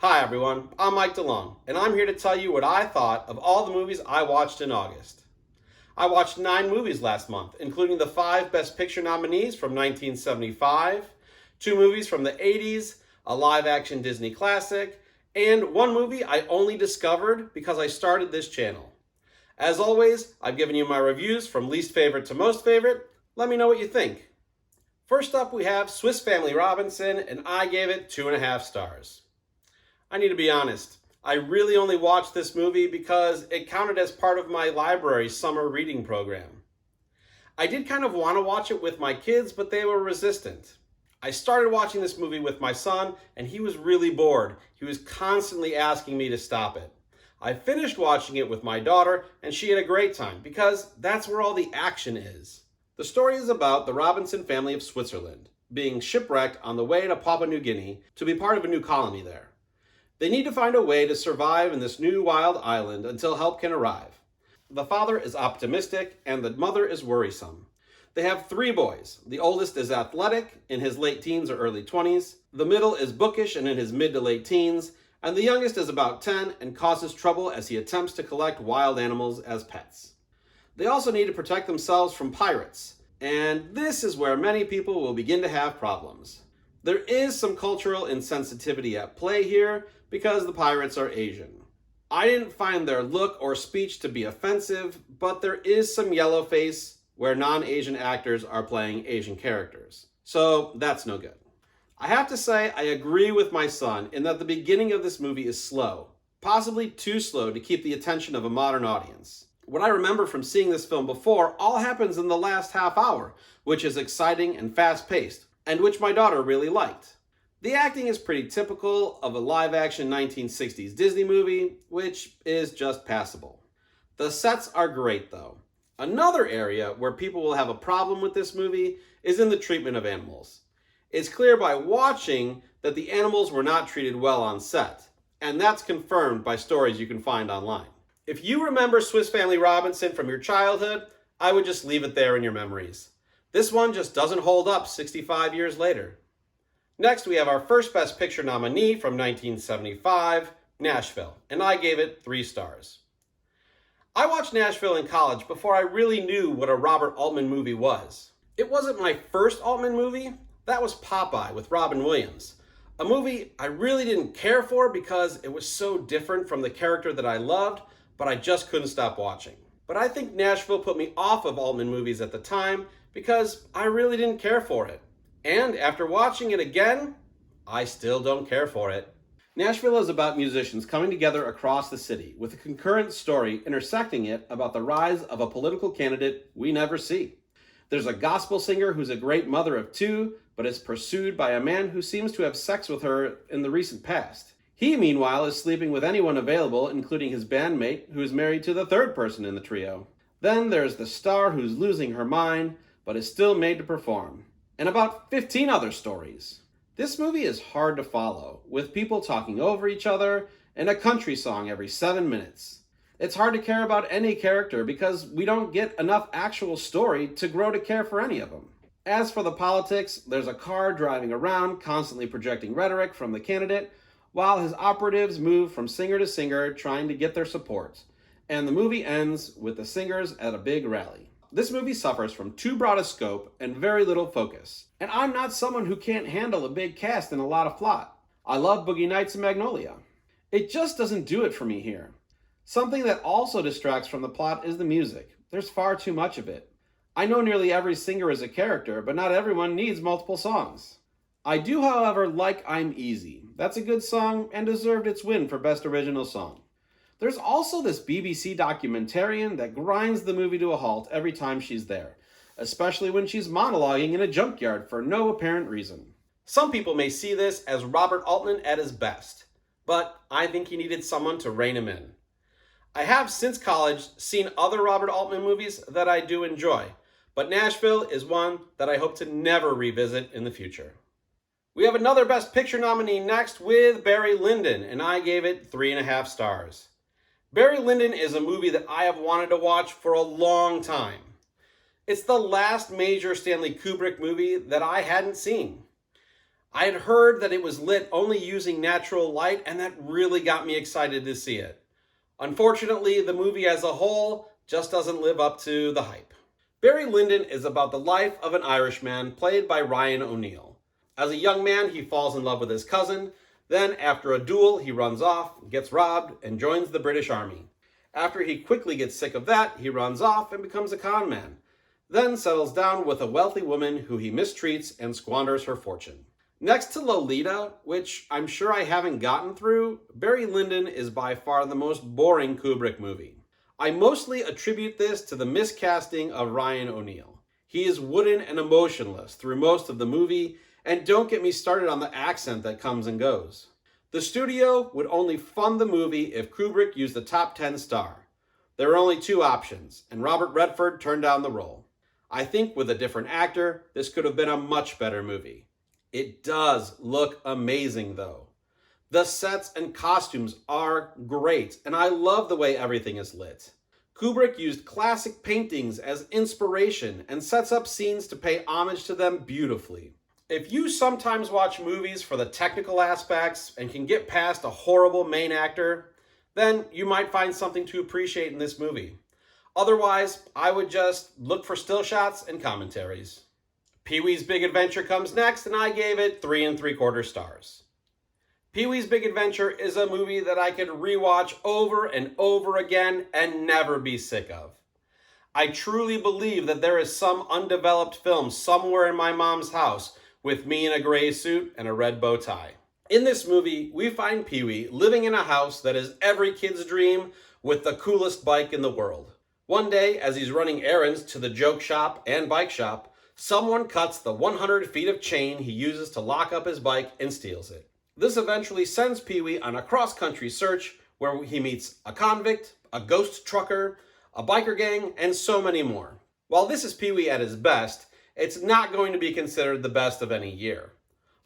Hi everyone, I'm Mike DeLong, and I'm here to tell you what I thought of all the movies I watched in August. I watched 9 movies last month, including the 5 Best Picture nominees from 1975, 2 movies from the 80s, a live-action Disney classic, and 1 movie I only discovered because I started this channel. As always, I've given you my reviews from least favorite to most favorite. Let me know what you think. First up, we have Swiss Family Robinson, and I gave it 2.5 stars. I need to be honest, I really only watched this movie because it counted as part of my library's summer reading program. I did kind of want to watch it with my kids, but they were resistant. I started watching this movie with my son, and he was really bored. He was constantly asking me to stop it. I finished watching it with my daughter, and she had a great time because that's where all the action is. The story is about the Robinson family of Switzerland being shipwrecked on the way to Papua New Guinea to be part of a new colony there. They need to find a way to survive in this new wild island until help can arrive. The father is optimistic and the mother is worrisome. They have 3 boys. The oldest is athletic, in his late teens or early 20s. The middle is bookish and in his mid to late teens. And the youngest is about 10 and causes trouble as he attempts to collect wild animals as pets. They also need to protect themselves from pirates. And this is where many people will begin to have problems. There is some cultural insensitivity at play here because the pirates are Asian. I didn't find their look or speech to be offensive, but there is some yellow face where non-Asian actors are playing Asian characters. So that's no good. I have to say I agree with my son in that the beginning of this movie is slow, possibly too slow to keep the attention of a modern audience. What I remember from seeing this film before all happens in the last half hour, which is exciting and fast-paced, and which my daughter really liked. The acting is pretty typical of a live-action 1960s Disney movie, which is just passable. The sets are great though. Another area where people will have a problem with this movie is in the treatment of animals. It's clear by watching that the animals were not treated well on set, and that's confirmed by stories you can find online. If you remember Swiss Family Robinson from your childhood, I would just leave it there in your memories. This one just doesn't hold up 65 years later. Next, we have our first Best Picture nominee from 1975, Nashville, and I gave it 3 stars. I watched Nashville in college before I really knew what a Robert Altman movie was. It wasn't my first Altman movie. That was Popeye with Robin Williams, a movie I really didn't care for because it was so different from the character that I loved, but I just couldn't stop watching. But I think Nashville put me off of Altman movies at the time because I really didn't care for it. And after watching it again, I still don't care for it. Nashville is about musicians coming together across the city with a concurrent story intersecting it about the rise of a political candidate we never see. There's a gospel singer who's a great mother of 2, but is pursued by a man who seems to have sex with her in the recent past. He, meanwhile, is sleeping with anyone available, including his bandmate, who is married to the 3rd person in the trio. Then there's the star who's losing her mind, but is still made to perform. And about 15 other stories. This movie is hard to follow, with people talking over each other and a country song every 7 minutes. It's hard to care about any character because we don't get enough actual story to grow to care for any of them. As for the politics, there's a car driving around constantly projecting rhetoric from the candidate, while his operatives move from singer to singer trying to get their support. And the movie ends with the singers at a big rally. This movie suffers from too broad a scope and very little focus. And I'm not someone who can't handle a big cast and a lot of plot. I love Boogie Nights and Magnolia. It just doesn't do it for me here. Something that also distracts from the plot is the music. There's far too much of it. I know nearly every singer is a character, but not everyone needs multiple songs. I do, however, like I'm Easy. That's a good song and deserved its win for Best Original Song. There's also this BBC documentarian that grinds the movie to a halt every time she's there, especially when she's monologuing in a junkyard for no apparent reason. Some people may see this as Robert Altman at his best, but I think he needed someone to rein him in. I have since college seen other Robert Altman movies that I do enjoy, but Nashville is one that I hope to never revisit in the future. We have another Best Picture nominee next with Barry Lyndon, and I gave it 3.5 stars. Barry Lyndon is a movie that I have wanted to watch for a long time. It's the last major Stanley Kubrick movie that I hadn't seen. I had heard that it was lit only using natural light, and that really got me excited to see it. Unfortunately, the movie as a whole just doesn't live up to the hype. Barry Lyndon is about the life of an Irishman played by Ryan O'Neal. As a young man, he falls in love with his cousin. Then, after a duel, he runs off, gets robbed, and joins the British Army. After he quickly gets sick of that, he runs off and becomes a con man. Then settles down with a wealthy woman who he mistreats and squanders her fortune. Next to Lolita, which I'm sure I haven't gotten through, Barry Lyndon is by far the most boring Kubrick movie. I mostly attribute this to the miscasting of Ryan O'Neal. He is wooden and emotionless through most of the movie, and don't get me started on the accent that comes and goes. The studio would only fund the movie if Kubrick used the top 10 star. There were only two options, and Robert Redford turned down the role. I think with a different actor, this could have been a much better movie. It does look amazing though. The sets and costumes are great, and I love the way everything is lit. Kubrick used classic paintings as inspiration and sets up scenes to pay homage to them beautifully. If you sometimes watch movies for the technical aspects and can get past a horrible main actor, then you might find something to appreciate in this movie. Otherwise, I would just look for still shots and commentaries. Pee-wee's Big Adventure comes next, and I gave it 3 3/4 stars. Pee-wee's Big Adventure is a movie that I could rewatch over and over again and never be sick of. I truly believe that there is some undeveloped film somewhere in my mom's house with me in a gray suit and a red bow tie. In this movie, we find Pee-wee living in a house that is every kid's dream with the coolest bike in the world. One day, as he's running errands to the joke shop and bike shop, someone cuts the 100 feet of chain he uses to lock up his bike and steals it. This eventually sends Pee-wee on a cross-country search where he meets a convict, a ghost trucker, a biker gang, and so many more. While this is Pee-wee at his best, it's not going to be considered the best of any year.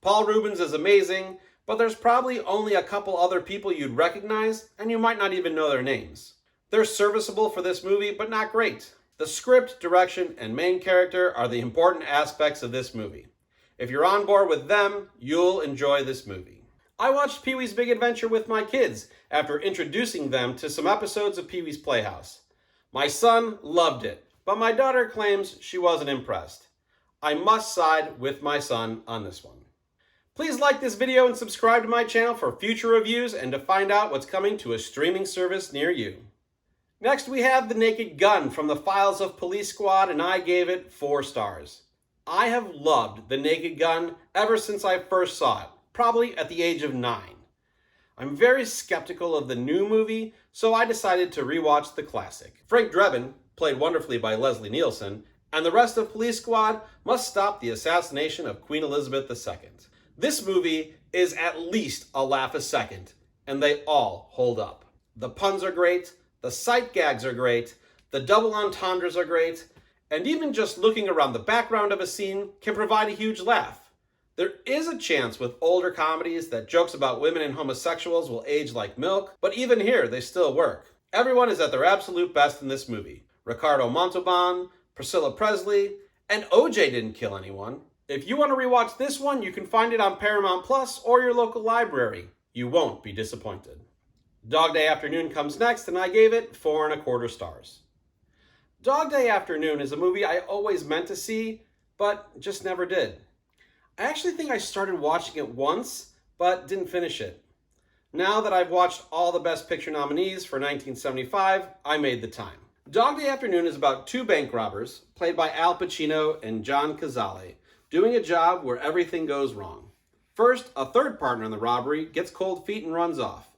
Paul Reubens is amazing, but there's probably only a couple other people you'd recognize, and you might not even know their names. They're serviceable for this movie, but not great. The script, direction, and main character are the important aspects of this movie. If you're on board with them, you'll enjoy this movie. I watched Pee-wee's Big Adventure with my kids after introducing them to some episodes of Pee-wee's Playhouse. My son loved it, but my daughter claims she wasn't impressed. I must side with my son on this one. Please like this video and subscribe to my channel for future reviews and to find out what's coming to a streaming service near you. Next, we have The Naked Gun from the Files of Police Squad, and I gave it 4 stars. I have loved The Naked Gun ever since I first saw it, probably at the age of 9. I'm very skeptical of the new movie, so I decided to rewatch the classic. Frank Drebin, played wonderfully by Leslie Nielsen, and the rest of Police Squad must stop the assassination of Queen Elizabeth II. This movie is at least a laugh a second, and they all hold up. The puns are great, the sight gags are great, the double entendres are great, and even just looking around the background of a scene can provide a huge laugh. There is a chance with older comedies that jokes about women and homosexuals will age like milk, but even here, they still work. Everyone is at their absolute best in this movie. Ricardo Montalban, Priscilla Presley, and OJ didn't kill anyone. If you want to rewatch this one, you can find it on Paramount Plus or your local library. You won't be disappointed. Dog Day Afternoon comes next, and I gave it 4 1/4 stars. Dog Day Afternoon is a movie I always meant to see, but just never did. I actually think I started watching it once, but didn't finish it. Now that I've watched all the Best Picture nominees for 1975, I made the time. Dog Day Afternoon is about 2 bank robbers, played by Al Pacino and John Cazale, doing a job where everything goes wrong. First, a third partner in the robbery gets cold feet and runs off.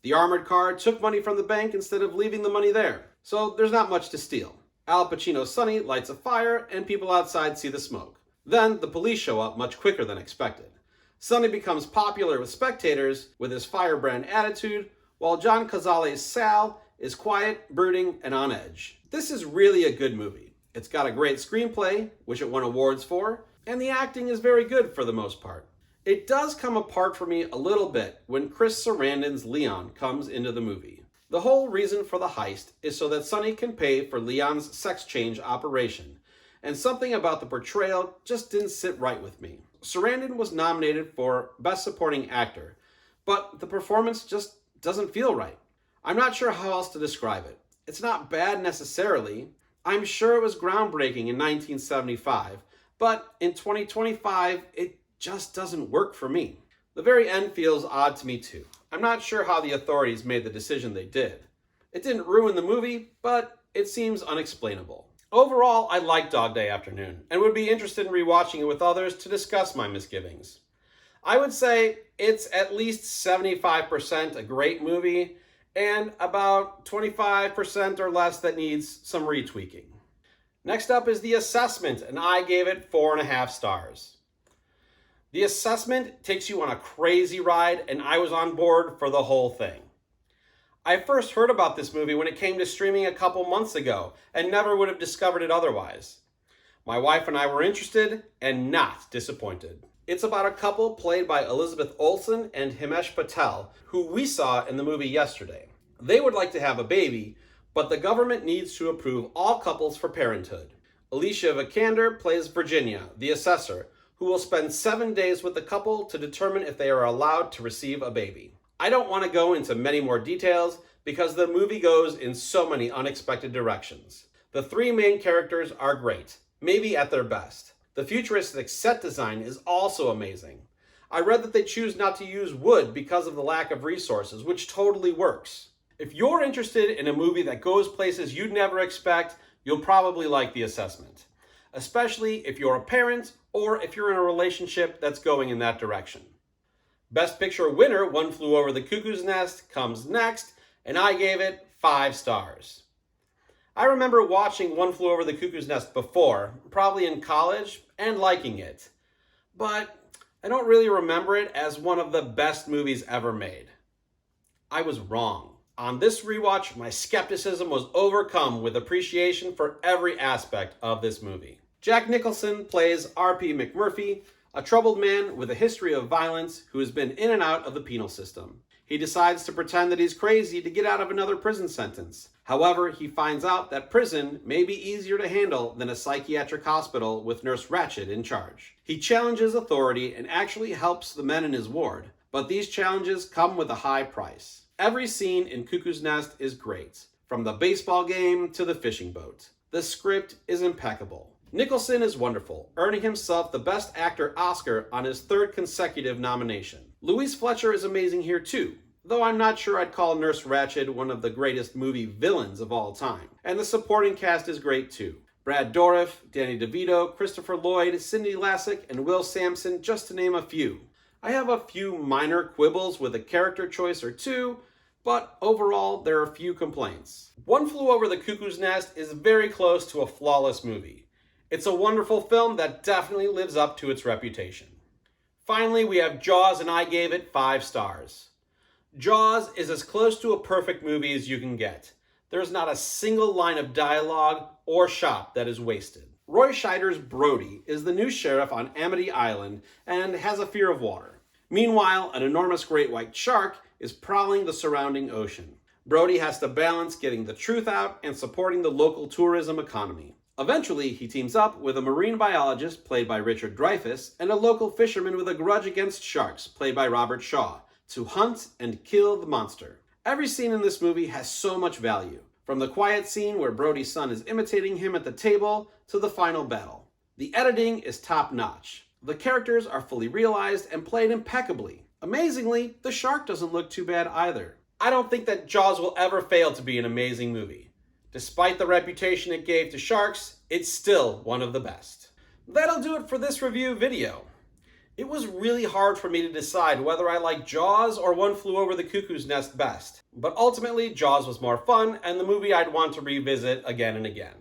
The armored car took money from the bank instead of leaving the money there, so there's not much to steal. Al Pacino's Sonny lights a fire, and people outside see the smoke. Then, the police show up much quicker than expected. Sonny becomes popular with spectators with his firebrand attitude, while John Cazale's Sal is quiet, brooding, and on edge. This is really a good movie. It's got a great screenplay, which it won awards for, and the acting is very good for the most part. It does come apart for me a little bit when Chris Sarandon's Leon comes into the movie. The whole reason for the heist is so that Sonny can pay for Leon's sex change operation, and something about the portrayal just didn't sit right with me. Sarandon was nominated for Best Supporting Actor, but the performance just doesn't feel right. I'm not sure how else to describe it. It's not bad necessarily. I'm sure it was groundbreaking in 1975, but in 2025, it just doesn't work for me. The very end feels odd to me too. I'm not sure how the authorities made the decision they did. It didn't ruin the movie, but it seems unexplainable. Overall, I like Dog Day Afternoon and would be interested in rewatching it with others to discuss my misgivings. I would say it's at least 75% a great movie and about 25% or less that needs some retweaking. Next up is The Assessment, and I gave it 4.5 stars. The Assessment takes you on a crazy ride, and I was on board for the whole thing. I first heard about this movie when it came to streaming a couple months ago and never would have discovered it otherwise. My wife and I were interested and not disappointed. It's about a couple played by Elizabeth Olsen and Himesh Patel, who we saw in the movie yesterday. They would like to have a baby, but the government needs to approve all couples for parenthood. Alicia Vikander plays Virginia, the assessor, who will spend 7 days with the couple to determine if they are allowed to receive a baby. I don't want to go into many more details because the movie goes in so many unexpected directions. The three main characters are great, maybe at their best. The futuristic set design is also amazing. I read that they choose not to use wood because of the lack of resources, which totally works. If you're interested in a movie that goes places you'd never expect, you'll probably like The Assessment, especially if you're a parent or if you're in a relationship that's going in that direction. Best Picture winner, One Flew Over the Cuckoo's Nest, comes next, and I gave it 5 stars. I remember watching One Flew Over the Cuckoo's Nest before, probably in college, and liking it. But I don't really remember it as one of the best movies ever made. I was wrong. On this rewatch, my skepticism was overcome with appreciation for every aspect of this movie. Jack Nicholson plays R.P. McMurphy, a troubled man with a history of violence who has been in and out of the penal system. He decides to pretend that he's crazy to get out of another prison sentence. However, he finds out that prison may be easier to handle than a psychiatric hospital with Nurse Ratched in charge. He challenges authority and actually helps the men in his ward, but these challenges come with a high price. Every scene in Cuckoo's Nest is great, from the baseball game to the fishing boat. The script is impeccable. Nicholson is wonderful, earning himself the Best Actor Oscar on his 3rd consecutive nomination. Louise Fletcher is amazing here too, though I'm not sure I'd call Nurse Ratched one of the greatest movie villains of all time. And the supporting cast is great too. Brad Dourif, Danny DeVito, Christopher Lloyd, Cindy Lassick, and Will Sampson, just to name a few. I have a few minor quibbles with a character choice or two, but overall there are few complaints. One Flew Over the Cuckoo's Nest is very close to a flawless movie. It's a wonderful film that definitely lives up to its reputation. Finally, we have Jaws, and I gave it 5 stars. Jaws is as close to a perfect movie as you can get. There's not a single line of dialogue or shot that is wasted. Roy Scheider's Brody is the new sheriff on Amity Island and has a fear of water. Meanwhile, an enormous great white shark is prowling the surrounding ocean. Brody has to balance getting the truth out and supporting the local tourism economy. Eventually, he teams up with a marine biologist, played by Richard Dreyfuss, and a local fisherman with a grudge against sharks, played by Robert Shaw, to hunt and kill the monster. Every scene in this movie has so much value, from the quiet scene where Brody's son is imitating him at the table to the final battle. The editing is top-notch. The characters are fully realized and played impeccably. Amazingly, the shark doesn't look too bad either. I don't think that Jaws will ever fail to be an amazing movie. Despite the reputation it gave to sharks, it's still one of the best. That'll do it for this review video. It was really hard for me to decide whether I liked Jaws or One Flew Over the Cuckoo's Nest best, but ultimately Jaws was more fun and the movie I'd want to revisit again and again.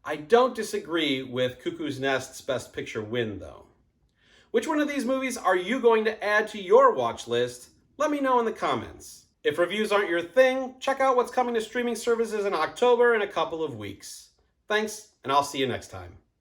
I don't disagree with Cuckoo's Nest's Best Picture win though. Which one of these movies are you going to add to your watch list? Let me know in the comments. If reviews aren't your thing, check out what's coming to streaming services in October in a couple of weeks. Thanks, and I'll see you next time.